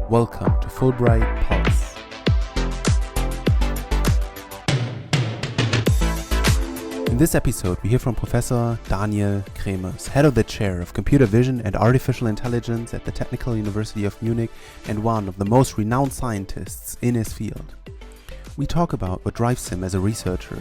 Welcome to Fulbright Pulse. In this episode, we hear from Professor Daniel Cremers, head of the chair of Computer Vision and Artificial Intelligence at the Technical University of Munich and one of the most renowned scientists in his field. We talk about what drives him as a researcher.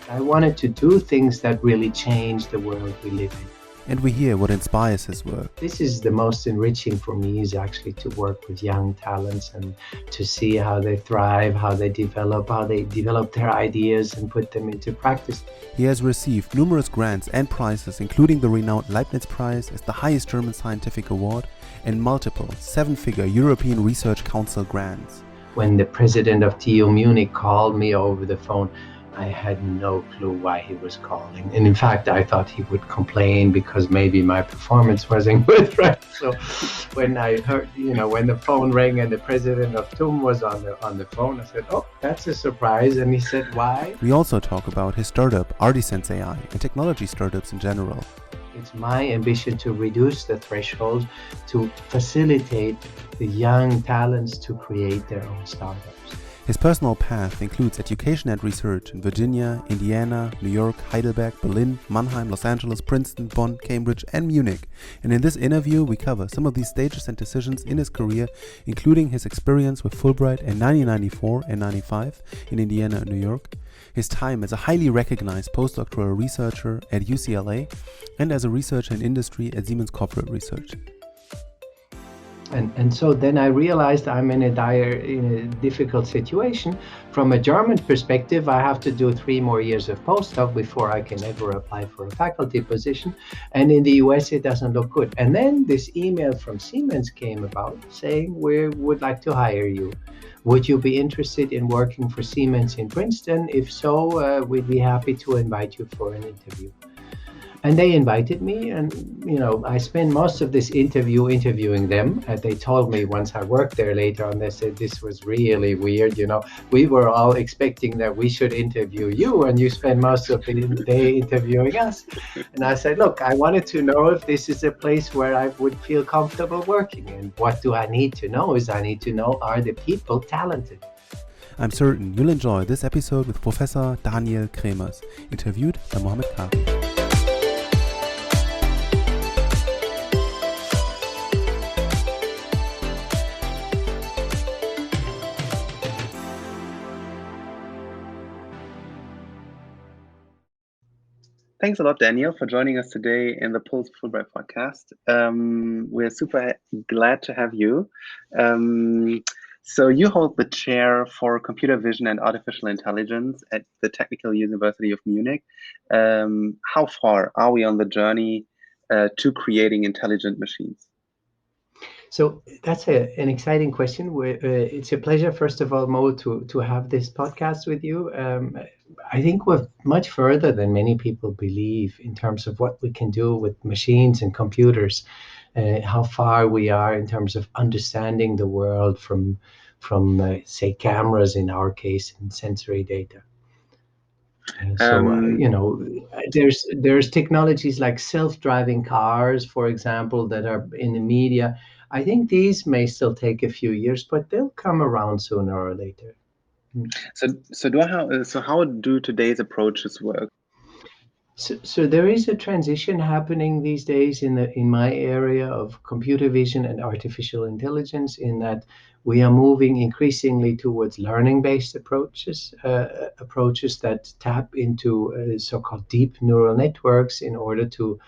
I wanted to do things that really change the world we live in. And we hear what inspires his work. This is the most enriching for me, is actually to work with young talents and to see how they thrive, how they develop their ideas and put them into practice. He has received numerous grants and prizes, including the renowned Leibniz Prize as the highest German scientific award and multiple seven-figure European Research Council grants. When the president of TU Munich called me over the phone, I had no clue why he was calling. And in fact, I thought he would complain because maybe my performance wasn't good, right? So when I heard, when the phone rang and the president of TUM was on the phone, I said, oh, that's a surprise. And he said, why? We also talk about his startup, artisense.ai, and technology startups in general. It's my ambition to reduce the threshold, to facilitate the young talents to create their own startups. His personal path includes education and research in Virginia, Indiana, New York, Heidelberg, Berlin, Mannheim, Los Angeles, Princeton, Bonn, Cambridge, and Munich. And in this interview, we cover some of these stages and decisions in his career, including his experience with Fulbright in 1994 and 95 in Indiana and New York, his time as a highly recognized postdoctoral researcher at UCLA, and as a researcher in industry at Siemens Corporate Research. And so then I realized I'm in a difficult situation. From a German perspective, I have to do 3 more years of postdoc before I can ever apply for a faculty position. And in the US, it doesn't look good. And then this email from Siemens came about saying, we would like to hire you. Would you be interested in working for Siemens in Princeton? If so, we'd be happy to invite you for an interview. And they invited me, and I spent most of this interviewing them. And they told me once I worked there later on, they said this was really weird. We were all expecting that we should interview you, and you spend most of the day interviewing us. And I said, look, I wanted to know if this is a place where I would feel comfortable working. And what do I need to know is I need to know, are the people talented? I'm certain you'll enjoy this episode with Professor Daniel Cremers, interviewed by Mohammed Khan. Thanks a lot, Daniel, for joining us today in the Pulse Fulbright podcast. We're super glad to have you. So you hold the chair for Computer Vision and Artificial Intelligence at the Technical University of Munich. How far are we on the journey to creating intelligent machines? So that's an exciting question. It's a pleasure, first of all, Mo, to have this podcast with you. I think we're much further than many people believe in terms of what we can do with machines and computers, how far we are in terms of understanding the world from say, cameras in our case, and sensory data. There's technologies like self-driving cars, for example, that are in the media. I think these may still take a few years, but they'll come around sooner or later. So how do today's approaches work? So there is a transition happening these days in my area of computer vision and artificial intelligence, in that we are moving increasingly towards learning-based approaches that tap into so-called deep neural networks in order to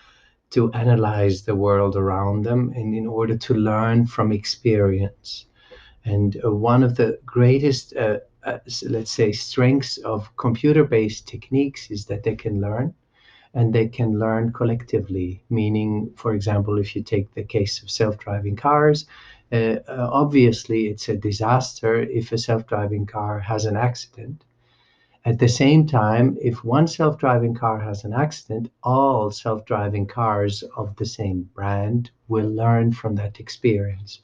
analyze the world around them and in order to learn from experience. And one of the greatest, let's say, strengths of computer-based techniques is that they can learn, and they can learn collectively. Meaning, for example, if you take the case of self-driving cars, obviously it's a disaster if a self-driving car has an accident. At the same time, if one self-driving car has an accident, all self-driving cars of the same brand will learn from that experience.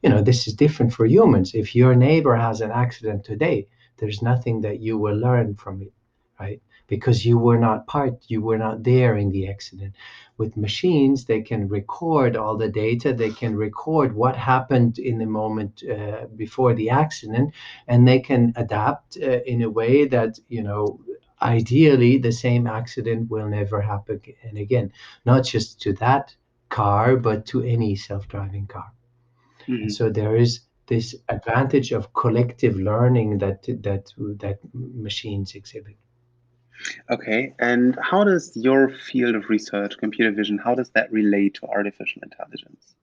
This is different for humans. If your neighbor has an accident today, there's nothing that you will learn from it, right? because you were not there in the accident. With machines, they can record all the data, they can record what happened in the moment before the accident, and they can adapt in a way that, ideally the same accident will never happen again, not just to that car, but to any self-driving car. And so there is this advantage of collective learning that machines exhibit. Okay, and how does your field of research, computer vision, how does that relate to artificial intelligence?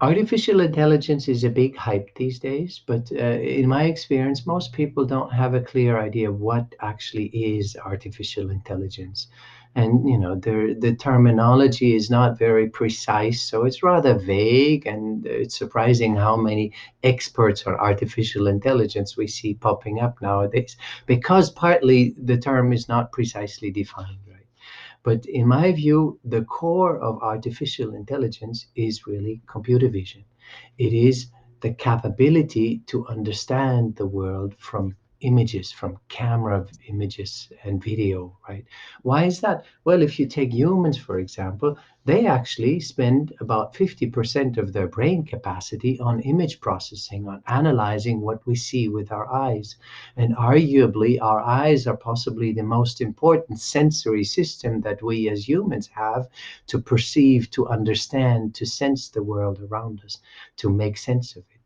Artificial intelligence is a big hype these days, but in my experience, most people don't have a clear idea what actually is artificial intelligence. And the terminology is not very precise, so it's rather vague, and it's surprising how many experts on artificial intelligence we see popping up nowadays, because partly the term is not precisely defined. But in my view, the core of artificial intelligence is really computer vision. It is the capability to understand the world from images, from camera images and video, right? Why is that? Well, if you take humans, for example, they actually spend about 50% of their brain capacity on image processing, on analyzing what we see with our eyes. And arguably, our eyes are possibly the most important sensory system that we as humans have to perceive, to understand, to sense the world around us, to make sense of it.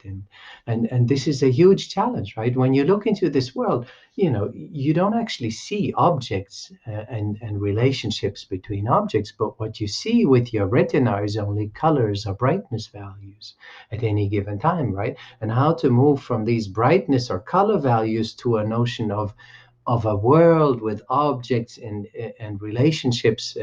And this is a huge challenge, right? When you look into this world, you don't actually see objects and relationships between objects, but what you see with your retina is only colors or brightness values at any given time, right? And how to move from these brightness or color values to a notion of a world with objects and relationships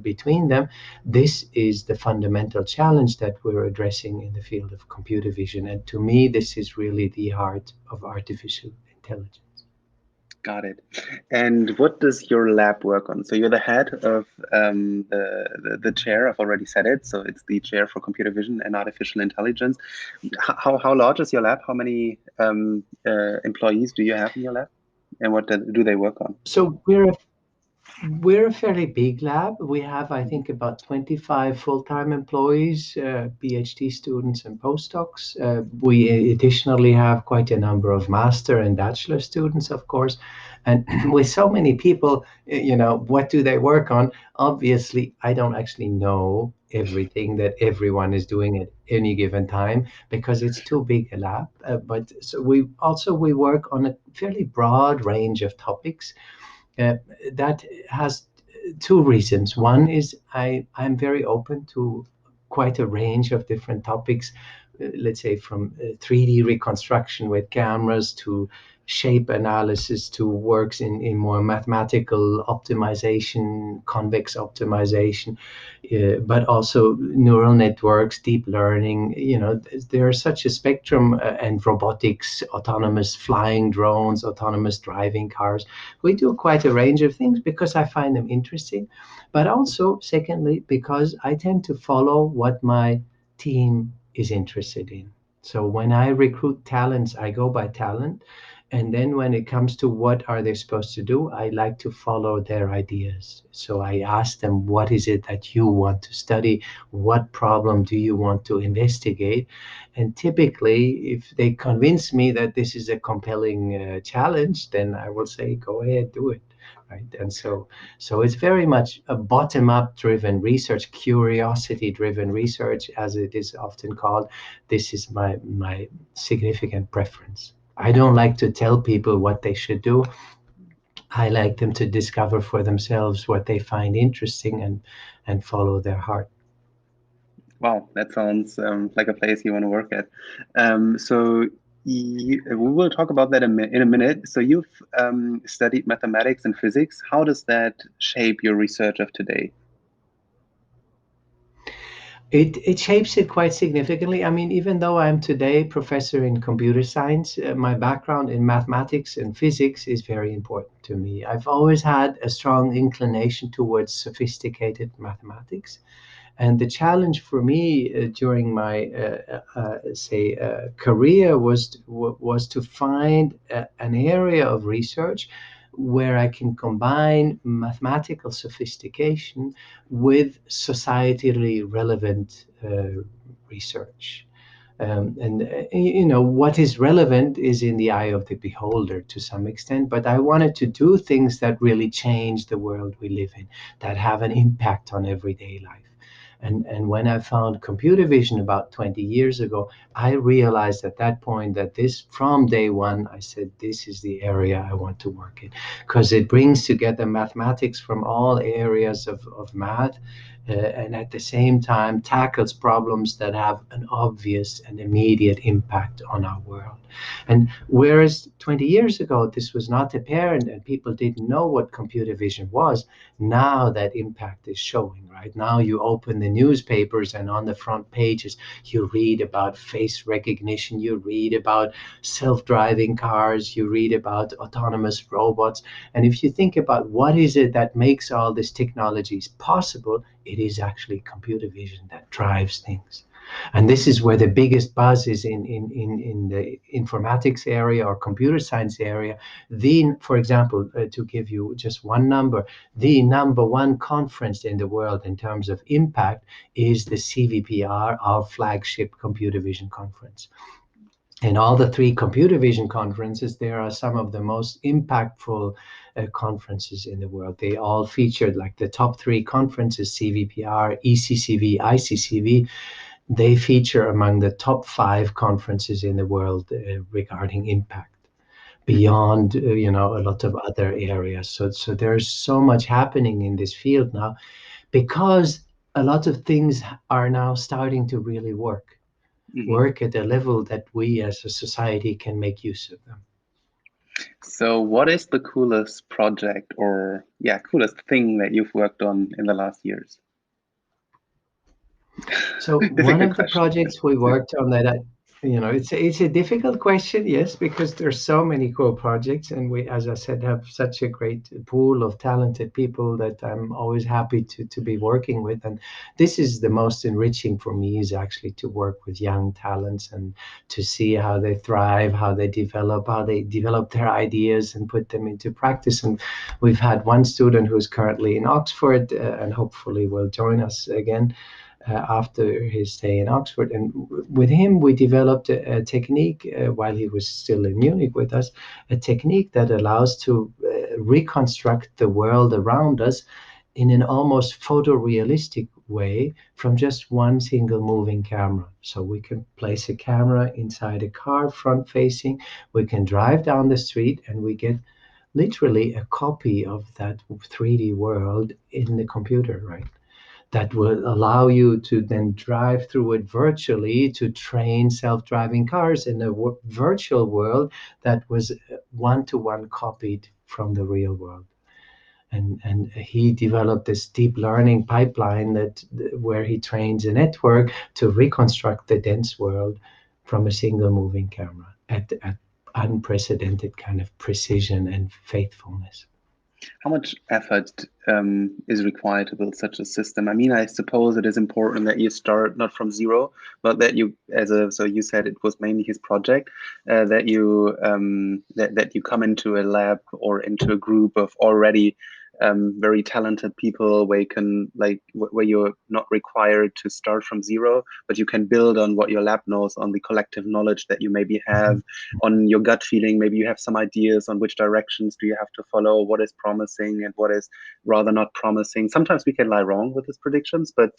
between them. This is the fundamental challenge that we're addressing in the field of computer vision. And to me, this is really the heart of artificial intelligence. Got it. And what does your lab work on? So you're the head of the chair. I've already said it. So it's the chair for computer vision and artificial intelligence. How large is your lab? How many employees do you have in your lab? And what do they work on? So we're a fairly big lab. We have, I think, about 25 full-time employees, PhD students and postdocs. We additionally have quite a number of master and bachelor students, of course. And with so many people, what do they work on? Obviously, I don't actually know everything that everyone is doing at any given time because it's too big a lab. But so we work on a fairly broad range of topics. That has two reasons. One is I'm very open to quite a range of different topics, let's say from 3D reconstruction with cameras to shape analysis to works in more mathematical optimization, convex optimization, but also neural networks, deep learning. There's such a spectrum, and robotics, autonomous flying drones, autonomous driving cars. We do quite a range of things because I find them interesting, but also, secondly, because I tend to follow what my team is interested in. So when I recruit talents, I go by talent. And then when it comes to what are they supposed to do, I like to follow their ideas. So I ask them, what is it that you want to study? What problem do you want to investigate? And typically, if they convince me that this is a compelling challenge, then I will say, go ahead, do it. Right. And so it's very much a bottom-up driven research, curiosity-driven research, as it is often called. This is my significant preference. I don't like to tell people what they should do. I like them to discover for themselves what they find interesting and follow their heart. Wow, that sounds like a place you want to work at. We will talk about that in a minute. So you've studied mathematics and physics. How does that shape your research of today? It shapes it quite significantly. I mean, even though I'm today professor in computer science, my background in mathematics and physics is very important to me. I've always had a strong inclination towards sophisticated mathematics. And the challenge for me during my, career was to find an area of research where I can combine mathematical sophistication with societally relevant research. What is relevant is in the eye of the beholder to some extent, but I wanted to do things that really change the world we live in, that have an impact on everyday life. And when I found computer vision about 20 years ago, I realized at that point that this, from day one, I said, this is the area I want to work in, because it brings together mathematics from all areas of math, and at the same time tackles problems that have an obvious and immediate impact on our world. And whereas 20 years ago this was not apparent and people didn't know what computer vision was, now that impact is showing. Right now you open the newspapers and on the front pages you read about face recognition, you read about self-driving cars, you read about autonomous robots. And if you think about what is it that makes all these technologies possible, it is actually computer vision that drives things. And this is where the biggest buzz is in the informatics area or computer science area. For example, to give you just one number, the number one conference in the world in terms of impact is the CVPR, our flagship computer vision conference. In all the three computer vision conferences, there are some of the most impactful conferences in the world. They all featured, like the top three conferences, CVPR, ECCV, ICCV. They feature among the top 5 conferences in the world regarding impact, beyond a lot of other areas. So there's so much happening in this field now, because a lot of things are now starting to really work at a level that we as a society can make use of them. So what is the coolest project or coolest thing that you've worked on in the last years? So one of the projects we worked on it's a difficult question, yes, because there's so many cool projects, and we, as I said, have such a great pool of talented people that I'm always happy to be working with. And this is the most enriching for me, is actually to work with young talents and to see how they thrive, how they develop their ideas and put them into practice. And we've had one student who's currently in Oxford and hopefully will join us again after his stay in Oxford. And with him, we developed a technique while he was still in Munich with us, a technique that allows to reconstruct the world around us in an almost photorealistic way from just one single moving camera. So we can place a camera inside a car front facing, we can drive down the street, and we get literally a copy of that 3D world in the computer, right? That will allow you to then drive through it virtually to train self-driving cars in a virtual world that was one-to-one copied from the real world. And he developed this deep learning pipeline where he trains a network to reconstruct the dense world from a single moving camera at unprecedented kind of precision and faithfulness. How much effort is required to build such a system? I mean, I suppose it is important that you start not from zero, but that you, so you said it was mainly his project, that you that you come into a lab or into a group of already very talented people where you can where you're not required to start from zero, but you can build on what your lab knows, on the collective knowledge that you maybe have, on your gut feeling. Maybe you have some ideas on which directions do you have to follow, what is promising and what is rather not promising. Sometimes we can lie wrong with these predictions, but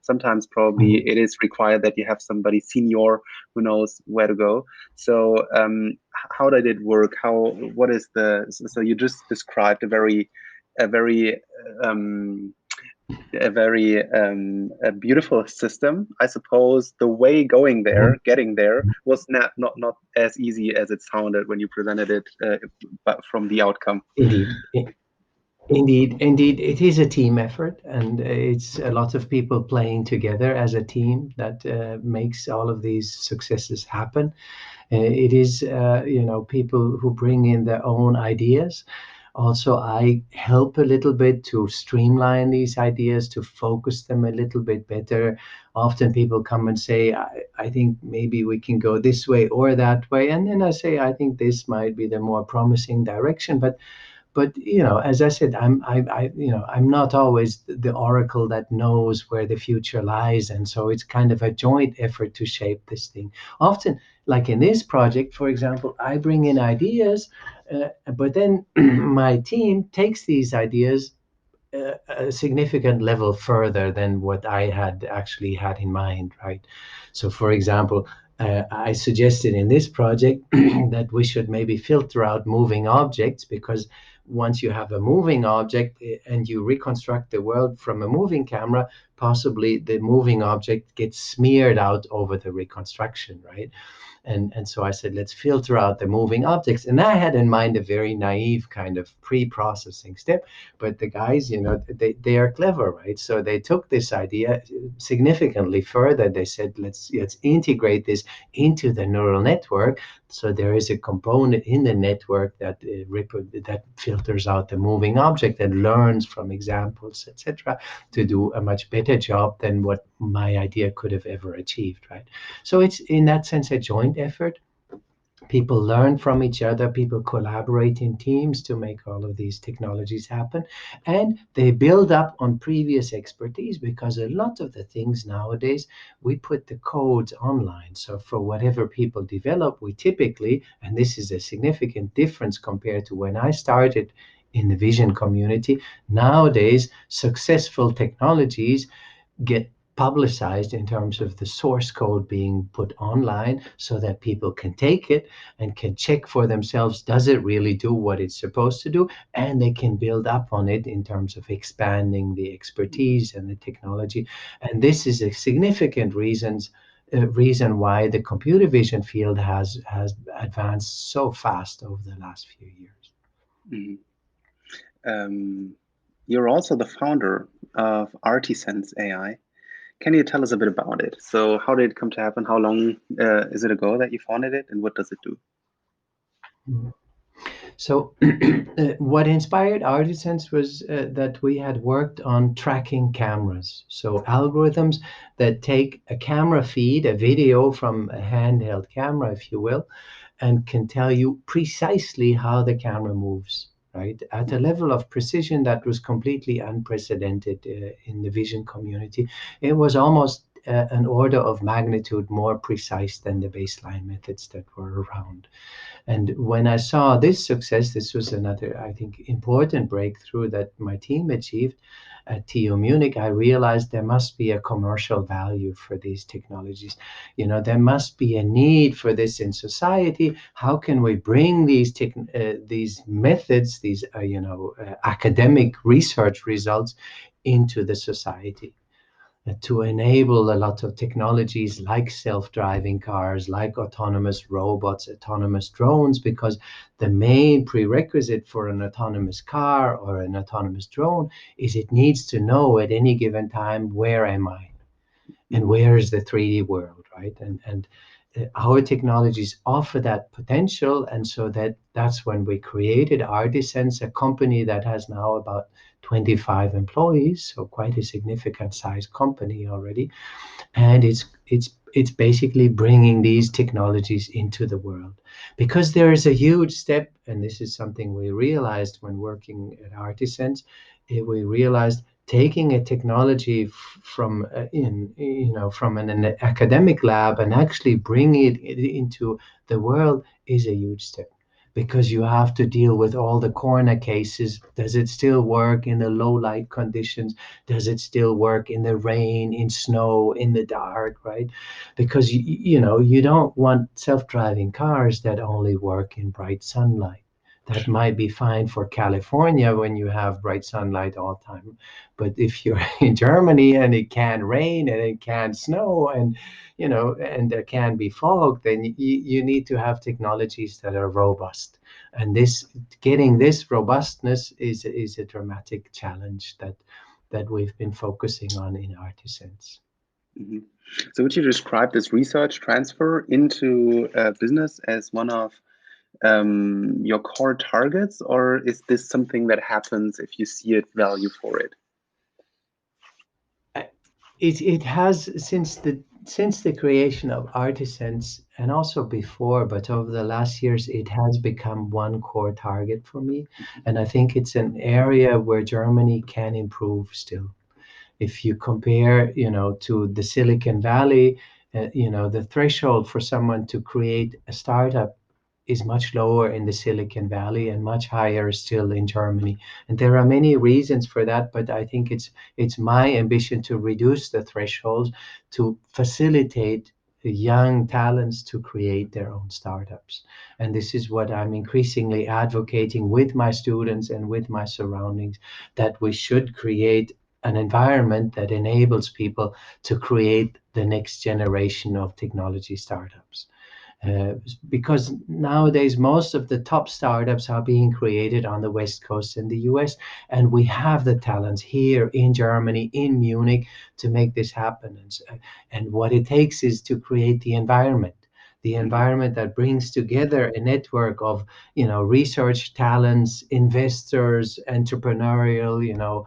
sometimes probably it is required that you have somebody senior who knows where to go. So how did it work? What is so you just described a very beautiful system. I suppose the way getting there was not as easy as it sounded when you presented it, but from the outcome. Indeed. Indeed, it is a team effort, and it's a lot of people playing together as a team that makes all of these successes happen. It is, people who bring in their own ideas. Also, I help a little bit to streamline these ideas, to focus them a little bit better. Often people come and say, I think maybe we can go this way or that way. And then I say, I think this might be the more promising direction. But as I said, I'm not always the oracle that knows where the future lies, and so it's kind of a joint effort to shape this thing. Often, like in this project, for example, I bring in ideas, but then my team takes these ideas a significant level further than what I had actually had in mind, right? So, for example, I suggested in this project that we should maybe filter out moving objects, because once you have a moving object and you reconstruct the world from a moving camera, possibly the moving object gets smeared out over the reconstruction, right? And so I said, let's filter out the moving objects. And I had in mind a very naive kind of pre-processing step, but the guys, they are clever, right? So they took this idea significantly further. They said, let's integrate this into the neural network. So there is a component in the network that filters out the moving object and learns from examples, etc., to do a much better job than what my idea could have ever achieved, right? So it's in that sense a joint effort. People learn from each other, people collaborate in teams to make all of these technologies happen, and they build up on previous expertise, because a lot of the things nowadays we put the codes online. So for whatever people develop, we typically, and this is a significant difference compared to when I started in the vision community, nowadays successful technologies get publicized in terms of the source code being put online, so that people can take it and can check for themselves, does it really do what it's supposed to do? And they can build up on it in terms of expanding the expertise and the technology. And this is a significant reason why the computer vision field has advanced so fast over the last few years. Mhm. You're also the founder of artisense.ai. Can you tell us a bit about it? So how did it come to happen? How long is it ago that you founded it, and what does it do? So what inspired Artisense was that we had worked on tracking cameras. So algorithms that take a camera feed, a video from a handheld camera, if you will, and can tell you precisely how the camera moves, right? At a level of precision that was completely unprecedented in the vision community. It was almost an order of magnitude more precise than the baseline methods that were around. And when I saw this success, this was another, I think, important breakthrough that my team achieved at TU Munich. I realized there must be a commercial value for these technologies. There must be a need for this in society. How can we bring these methods, these academic research results into the society? To enable a lot of technologies like self-driving cars, like autonomous robots, autonomous drones, because the main prerequisite for an autonomous car or an autonomous drone is it needs to know at any given time, where am I? And where is the 3D world, right? And our technologies offer that potential, and so that's when we created Artisense, a company that has now about 25 employees, so quite a significant size company already. And it's basically bringing these technologies into the world, because there is a huge step, and this is something we realized when working at Artisense. We realized taking a technology from from an academic lab and actually bringing it into the world is a huge step, because you have to deal with all the corner cases. Does it still work in the low light conditions? Does it still work in the rain, in snow, in the dark, right? Because you don't want self-driving cars that only work in bright sunlight. That might be fine for California when you have bright sunlight all the time. But if you're in Germany and it can rain and it can snow and and there can be fog, then you need to have technologies that are robust. And getting this robustness is a dramatic challenge that we've been focusing on in artisense. Mm-hmm. So would you describe this research transfer into business as one of your core targets, or is this something that happens if you see it value for it? It has since the creation of artisense, and also before, but over the last years, it has become one core target for me. And I think it's an area where Germany can improve still. If you compare, to the Silicon Valley, the threshold for someone to create a startup is much lower in the Silicon Valley and much higher still in Germany. And there are many reasons for that, but I think it's my ambition to reduce the threshold to facilitate young talents to create their own startups. And this is what I'm increasingly advocating with my students and with my surroundings, that we should create an environment that enables people to create the next generation of technology startups. Because nowadays most of the top startups are being created on the West Coast in the US, and we have the talents here in Germany, in Munich, to make this happen. And what it takes is to create the environment that brings together a network of research talents, investors, entrepreneurial,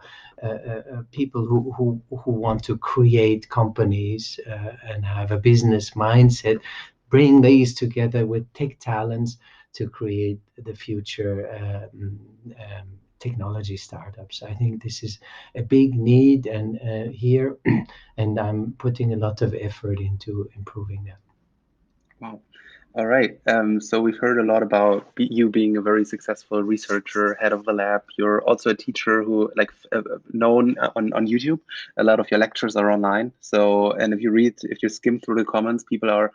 people who want to create companies and have a business mindset, bring these together with tech talents to create the future technology startups. I think this is a big need and here, and I'm putting a lot of effort into improving that. Wow. All right. So we've heard a lot about you being a very successful researcher, head of the lab. You're also a teacher who, known on YouTube. A lot of your lectures are online. So, and if you skim through the comments, people are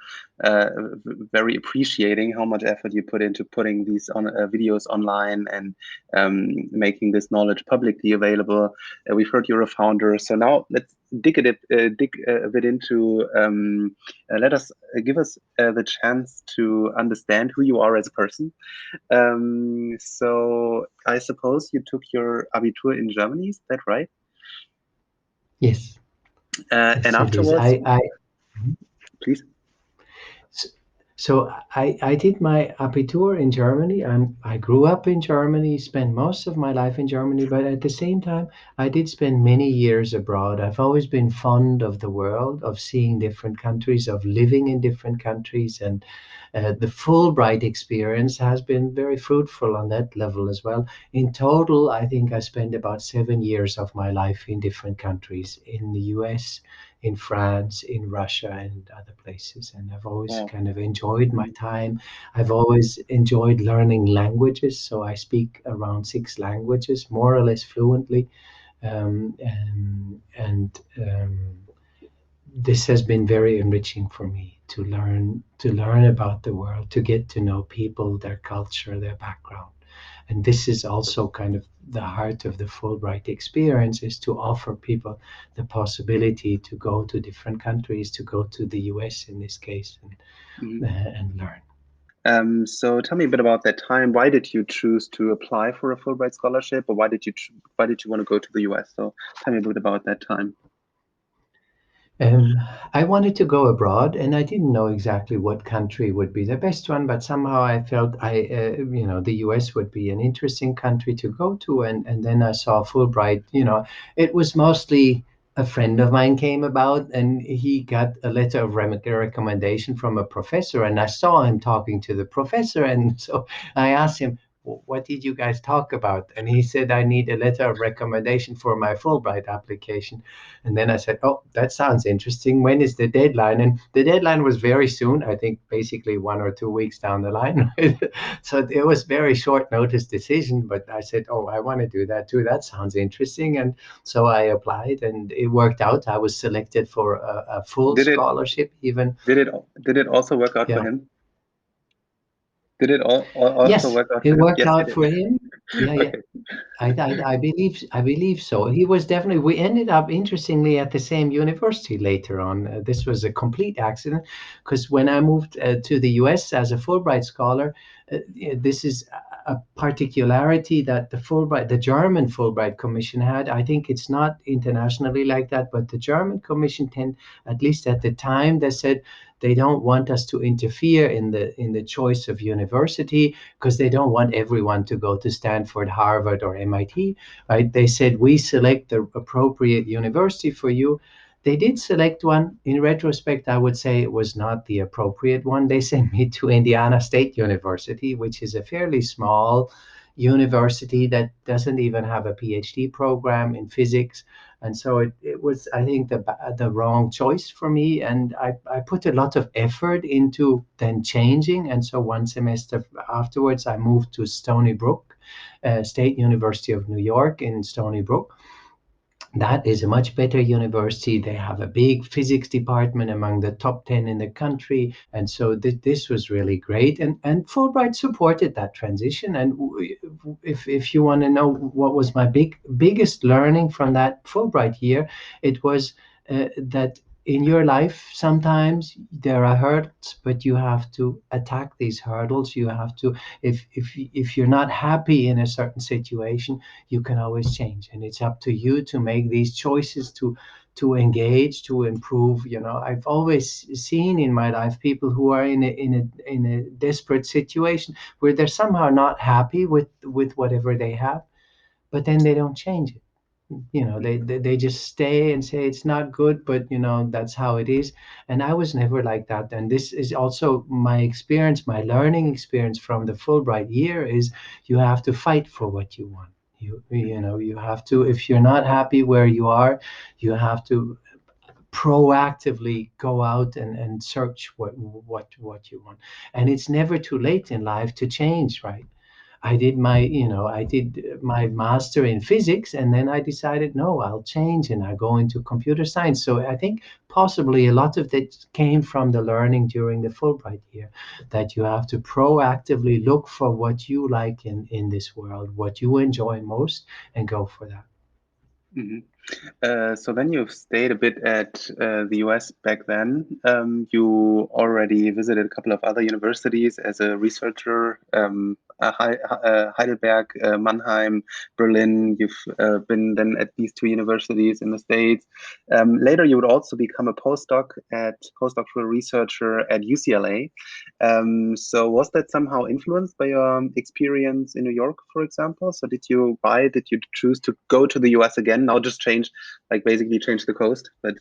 very appreciating how much effort you put into putting these videos online and making this knowledge publicly available. We've heard you're a founder. So now let's dig a bit into. Give us the chance to understand who you are as a person. So I suppose you took your Abitur in Germany, is that right? Yes. And Yes, afterwards, please. So I did my Abitur in Germany. I grew up in Germany, spent most of my life in Germany, but at the same time, I did spend many years abroad. I've always been fond of the world, of seeing different countries, of living in different countries, and the Fulbright experience has been very fruitful on that level as well. In total, I think I spent about 7 years of my life in different countries, in the US, in France, in Russia, and other places. And I've always kind of enjoyed my time. I've always enjoyed learning languages. So I speak around 6 languages, more or less fluently. This has been very enriching for me to learn about the world, to get to know people, their culture, their background. And this is also kind of the heart of the Fulbright experience, is to offer people the possibility to go to different countries, to go to the US in this case, and learn. So tell me a bit about that time. Why did you choose to apply for a Fulbright scholarship, or why did you want to go to the US? So tell me a bit about that time. I wanted to go abroad, and I didn't know exactly what country would be the best one, but somehow I felt the US would be an interesting country to go to. And then I saw Fulbright. It was mostly a friend of mine came about, and he got a letter of recommendation from a professor, and I saw him talking to the professor, and so I asked him, what did you guys talk about? And he said, I need a letter of recommendation for my Fulbright application. And then I said, oh, that sounds interesting. When is the deadline? And the deadline was very soon, I think basically 1 or 2 weeks down the line. So it was very short notice decision, but I said, oh, I want to do that too. That sounds interesting. And so I applied, and it worked out. I was selected for a full scholarship even. Did it also work out for him? Did it also Yes, work out it for him? worked Yes, it out did. for him. Yeah, yeah. Okay. I believe so. He was definitely. We ended up interestingly at the same university later on. This was a complete accident because when I moved to the U.S. as a Fulbright scholar, this is a particularity that the German Fulbright Commission had. I think it's not internationally like that, but the German Commission at least at the time, they said they don't want us to interfere in the choice of university because they don't want everyone to go to Stanford, Harvard, or MIT, right? They said, we select the appropriate university for you. They did select one. In retrospect, I would say it was not the appropriate one. They sent me to Indiana State University, which is a fairly small university that doesn't even have a PhD program in physics. And so it was, I think, the wrong choice for me. And I put a lot of effort into then changing. And so one semester afterwards, I moved to Stony Brook, State University of New York in Stony Brook. That is a much better university. They have a big physics department among the top 10 in the country. And so this was really great. And Fulbright supported that transition. And if you want to know what was my biggest learning from that Fulbright year, it was that in your life, sometimes there are hurdles, but you have to attack these hurdles. You have to, if you're not happy in a certain situation, you can always change, and it's up to you to make these choices to engage, to improve. I've always seen in my life people who are in a desperate situation where they're somehow not happy with whatever they have, but then they don't change it. They just stay and say it's not good, but that's how it is. And I was never like that. And this is also my experience, my learning experience from the Fulbright year is you have to fight for what you want. You have to, if you're not happy where you are, you have to proactively go out and search what you want. And it's never too late in life to change, right? I did my master in physics, and then I decided, no, I'll change and I go into computer science. So I think possibly a lot of that came from the learning during the Fulbright year, that you have to proactively look for what you like in this world, what you enjoy most, and go for that. Mhm. So then you've stayed a bit at the US back then. You already visited a couple of other universities as a researcher, Heidelberg, Mannheim, Berlin. You've been then at these two universities in the States. Later, you would also become a postdoctoral researcher at UCLA. So was that somehow influenced by your experience in New York, for example? So did you choose to go to the US again? Now just basically change the coast, but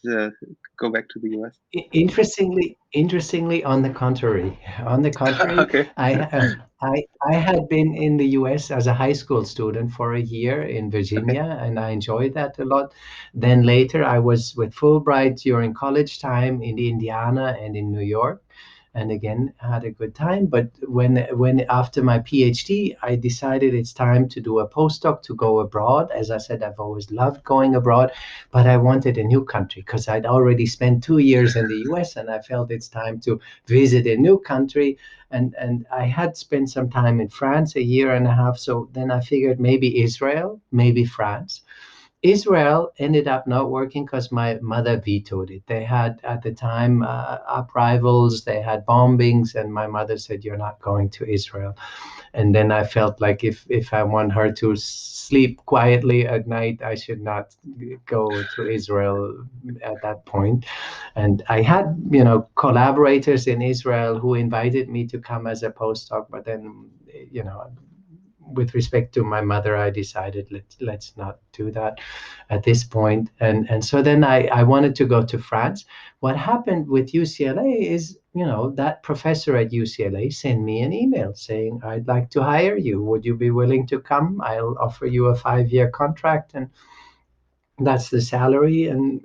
go back to the US? Interestingly, on the contrary, Okay. I had been in the U.S. as a high school student for a year in Okay. Virginia, and I enjoyed that a lot. Then later, I was with Fulbright during college time in Indiana and in New York, and again had a good time. But when after my PhD, I decided it's time to do a postdoc, to go abroad. As I said, I've always loved going abroad, but I wanted a new country because I'd already spent 2 years in the US, and I felt it's time to visit a new country. And I had spent some time in France, a year and a half. So then I figured maybe Israel, maybe France. Israel ended up not working because my mother vetoed it. They had at the time uprisals, they had bombings, and my mother said, "You're not going to Israel." And then I felt like if I want her to sleep quietly at night, I should not go to Israel at that point. And I had, collaborators in Israel who invited me to come as a postdoc, but then, with respect to my mother, I decided let's not do that at this point. And so then I wanted to go to France. What happened with UCLA is, that professor at UCLA sent me an email saying, I'd like to hire you. Would you be willing to come? I'll offer you a 5-year contract, and that's the salary. And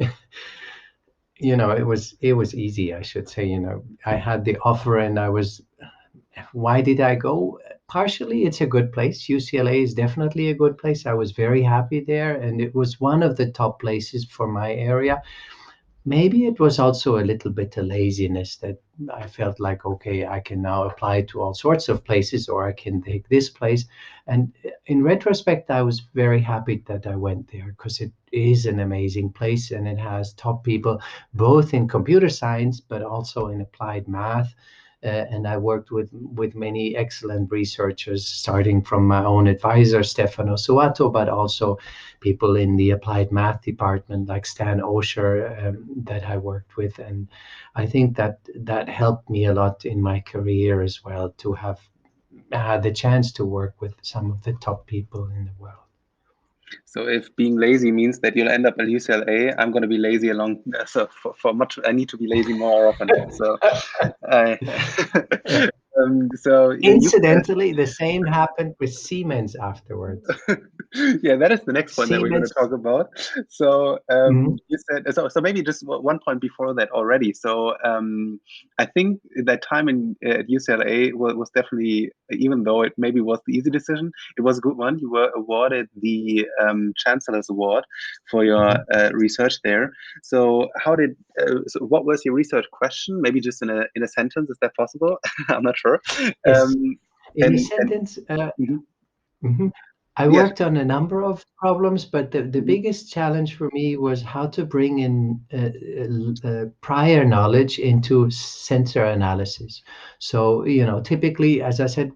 it was easy, I should say. I had the offer, and why did I go? Partially, it's a good place. UCLA is definitely a good place. I was very happy there, and it was one of the top places for my area. maybe it was also a little bit of laziness that I felt like, okay, I can now apply to all sorts of places, or I can take this place. And in retrospect, I was very happy that I went there, because it is an amazing place and it has top people both in computer science but also in applied math. And I worked with many excellent researchers, starting from my own advisor, Stefano Suato, but also people in the applied math department like Stan Osher, that I worked with. And I think that helped me a lot in my career as well, to have had the chance to work with some of the top people in the world. So if being lazy means that you'll end up at UCLA, I'm going to be lazy along. So for much, I need to be lazy more often. So, I, so you. Incidentally, the same happened with Siemens afterwards. Yeah, that is the next point that we're going to Siemens. talk about. So Mhm. you said so maybe just one point before that already. So I think that time at UCLA was definitely, even though it maybe was the easy decision, it was a good one. You were awarded the Chancellor's Award for your research there. So so what was your research question? Maybe just in a sentence, is that possible? I'm not sure. Yes. In a And sentence, mhm. mhm. I Yes. worked on a number of problems, but the Mhm. biggest challenge for me was how to bring in prior knowledge into sensor analysis. So, typically, as I said,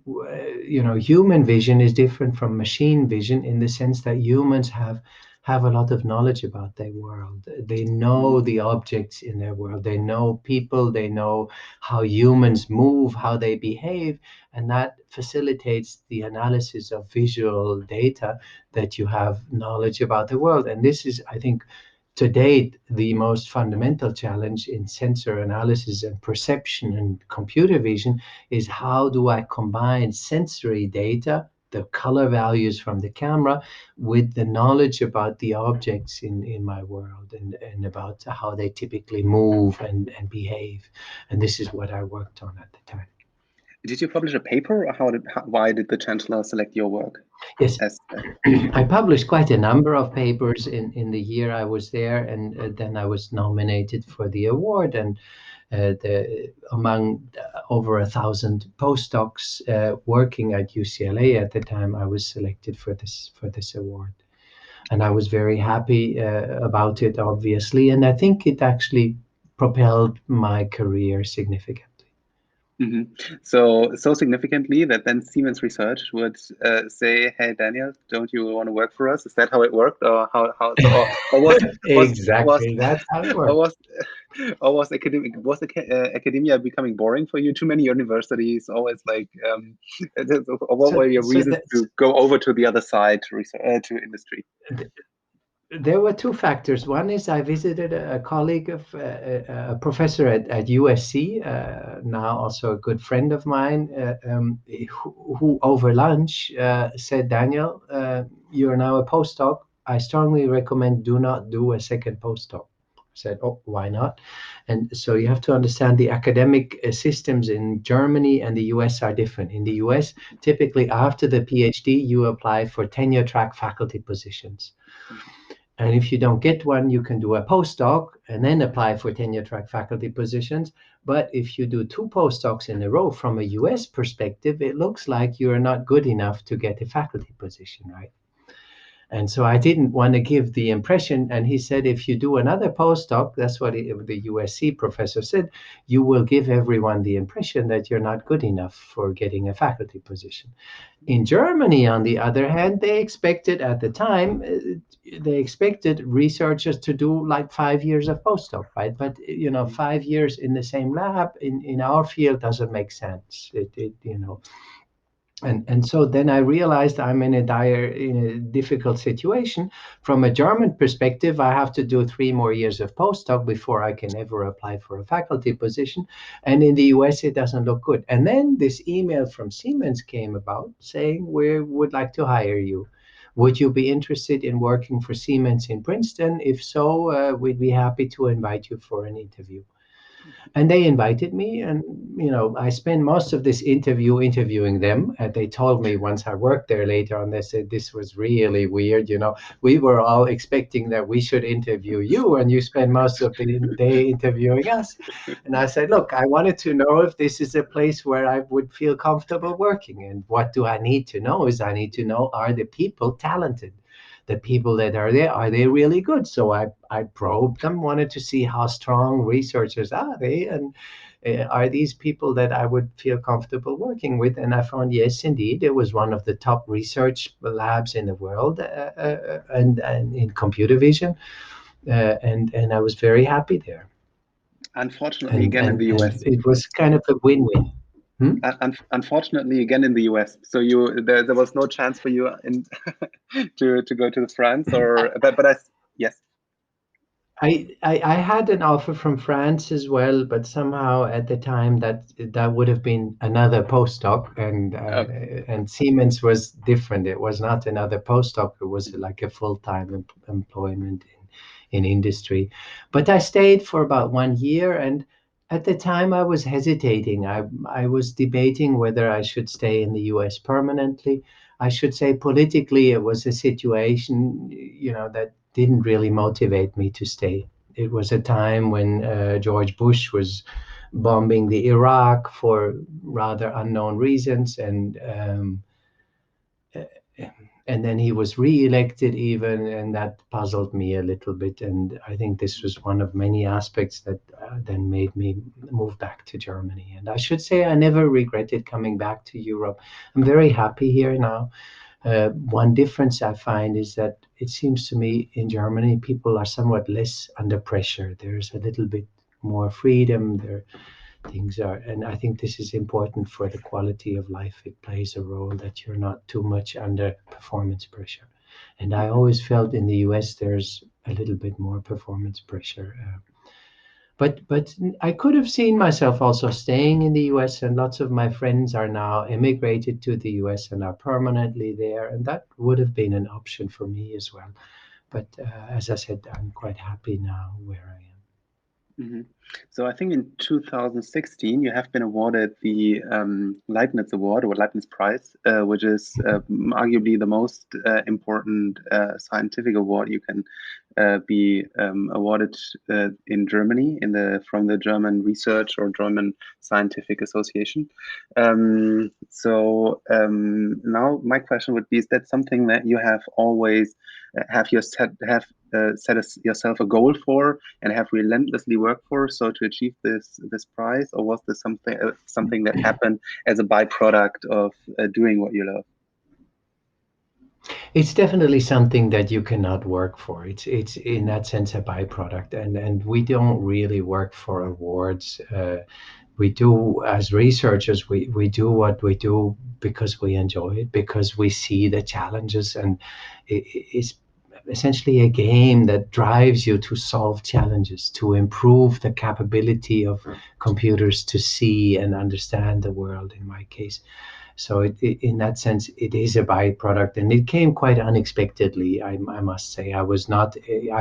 human vision is different from machine vision, in the sense that humans have a lot of knowledge about their world. They know the objects in their world. They know people. They know how humans move, how they behave, and that facilitates the analysis of visual data, that you have knowledge about the world. And this is, I think, to date, the most fundamental challenge in sensor analysis and perception and computer vision, is how do I combine sensory data, the color values from the camera, with the knowledge about the objects in my world, and about how they typically move and behave. And this is what I worked on at the time. Did you publish a paper, or why did the Chancellor select your work? Yes, As I published quite a number of papers in the year I was there, and then I was nominated for the award. And among over 1,000 postdocs working at UCLA at the time, I was selected for this award, and I was very happy about it, obviously. And I think it actually propelled my career significantly. Mhm. So significantly that then Siemens Research would say, "Hey, Daniel, don't you want to work for us?" Is that how it worked, or how? So, or was Exactly, that's how it or worked. was academia becoming boring for you? Too many universities, always like. Or what So, were your so reasons that's to go over to the other side, to research, to industry? There were two factors. One is I visited a colleague of a professor at USC, now also a good friend of mine, who over lunch said, "Daniel, you're now a postdoc. I strongly recommend do not do a second postdoc." I said, "Oh, why not?" And so you have to understand the academic systems in Germany and the US are different. In the US, typically after the PhD, you apply for tenure track faculty positions. And if you don't get one, you can do a postdoc and then apply for tenure track faculty positions. But if you do two postdocs in a row, from a US perspective, it looks like you're not good enough to get a faculty position, right? And so I didn't want to give the impression. And he said, if you do another postdoc, that's what the USC professor said, you will give everyone the impression that you're not good enough for getting a faculty position. In Germany, on the other hand, they expected at the time, they expected researchers to do like 5 years of postdoc, right? But 5 years in the same lab in our field doesn't make sense. And so then I realized I'm in a difficult situation. From a German perspective, I have to do 3 more years of postdoc before I can ever apply for a faculty position. And in the US, it doesn't look good. And then this email from Siemens came about saying, we would like to hire you. Would you be interested in working for Siemens in Princeton? If so, we'd be happy to invite you for an interview. And they invited me, and I spent most of this interview interviewing them. And they told me once I worked there later on, they said this was really weird. We were all expecting that we should interview you, and you spend most of the day interviewing us. And I said, look, I wanted to know if this is a place where I would feel comfortable working. And what do I need to know is I need to know, are the people talented? The people that are there, are they really good? So I probed them, wanted to see how strong researchers are they, and are these people that I would feel comfortable working with? And I found, yes, indeed, it was one of the top research labs in the world, and in computer vision, and I was very happy there. Unfortunately, again in the And US. it was kind of a win-win. Unfortunately, again in the US. So there was no chance for you in to go to France, or but yes. I had an offer from France as well, but somehow at the time that would have been another postdoc, and Siemens was different. It was not another postdoc; it was like a full-time employment in industry. But I stayed for about 1 year, and at the time I was hesitating. I was debating whether I should stay in the U.S. permanently. I should say politically, it was a situation, that didn't really motivate me to stay. It was a time when George Bush was bombing the Iraq for rather unknown reasons, and then he was re-elected even, and that puzzled me a little bit. And I think this was one of many aspects that then made me move back to Germany. And I should say I never regretted coming back to Europe. I'm very happy here now. One difference I find is that it seems to me in Germany, people are somewhat less under pressure. There's a little bit more freedom. And I think this is important for the quality of life. It plays a role that you're not too much under performance pressure. And I always felt in the US there's a little bit more performance pressure. But I could have seen myself also staying in the US, and lots of my friends are now immigrated to the US and are permanently there, and that would have been an option for me as well. But as I said, I'm quite happy now where I am. So I think in 2016 you have been awarded the Leibniz Award or Leibniz Prize, which is arguably the most important scientific award you can be awarded in Germany from the German Research or German Scientific Association. So now my question would be: is that something that you have always set yourself a goal for and have relentlessly worked for, so to achieve this prize, or was this something that happened as a byproduct of doing what you love? It's definitely something that you cannot work for. It's in that sense a byproduct, and we don't really work for awards. We do, as researchers, we do what we do because we enjoy it, because we see the challenges, and it's essentially a game that drives you to solve challenges, to improve the capability of computers to see and understand the world, in my case. So in that sense, it is a byproduct, and it came quite unexpectedly, I must say. I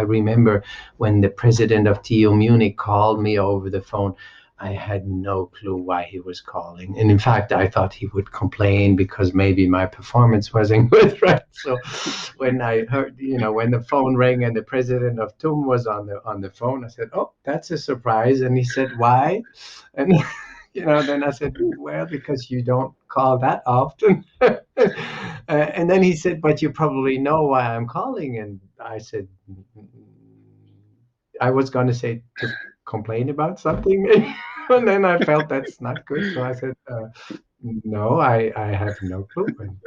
remember when the president of TU Munich called me over the phone, I had no clue why he was calling. And in fact, I thought he would complain because maybe my performance wasn't good, right? So when I heard, when the phone rang and the president of TUM was on the phone, I said, oh, that's a surprise. And he said, why? And then I said, well, because you don't call that often. And then he said, but you probably know why I'm calling. And I said, I was going to say to complain about something. And then I felt that's not good. So I said, no, I have no clue. And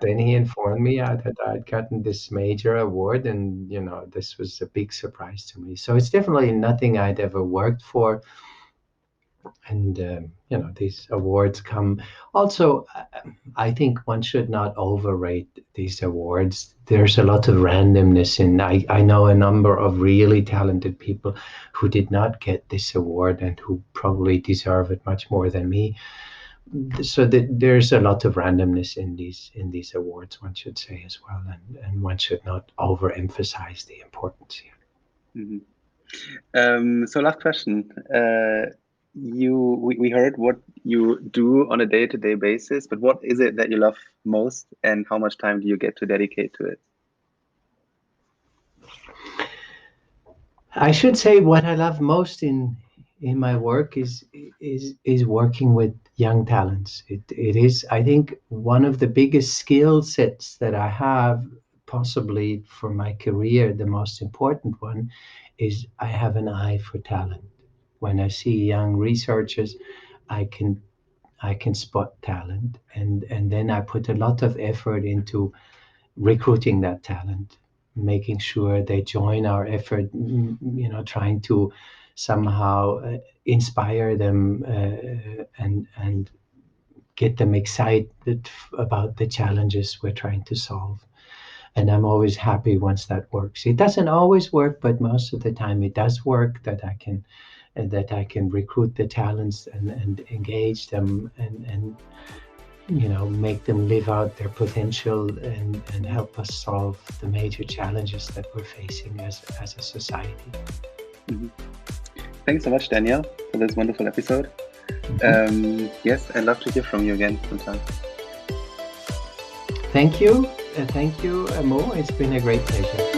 then he informed me that I'd gotten this major award, and this was a big surprise to me. So it's definitely nothing I'd ever worked for. And these awards come also. I think one should not overrate these awards. There's a lot of randomness, and I know a number of really talented people who did not get this award and who probably deserve it much more than me. So there's a lot of randomness in these awards, one should say as well, and one should not overemphasize the importance here. Mm-hmm. So last question. We heard what you do on a day-to-day basis, but what is it that you love most, and how much time do you get to dedicate to it? I should say what I love most in my work is working with young talents. It is, I think, one of the biggest skill sets that I have, possibly for my career. The most important one is I have an eye for talent. When I see young researchers, I can spot talent, and then I put a lot of effort into recruiting that talent, making sure they join our effort, trying to somehow inspire them and get them excited about the challenges we're trying to solve. And I'm always happy once that works. It doesn't always work, but most of the time it does work, that I can recruit the talents and engage them and make them live out their potential and help us solve the major challenges that we're facing as a society. Mm-hmm. Thanks so much, Daniel, for this wonderful episode. Yes, I'd love to hear from you again sometime. Thank you, Mo. It's been a great pleasure.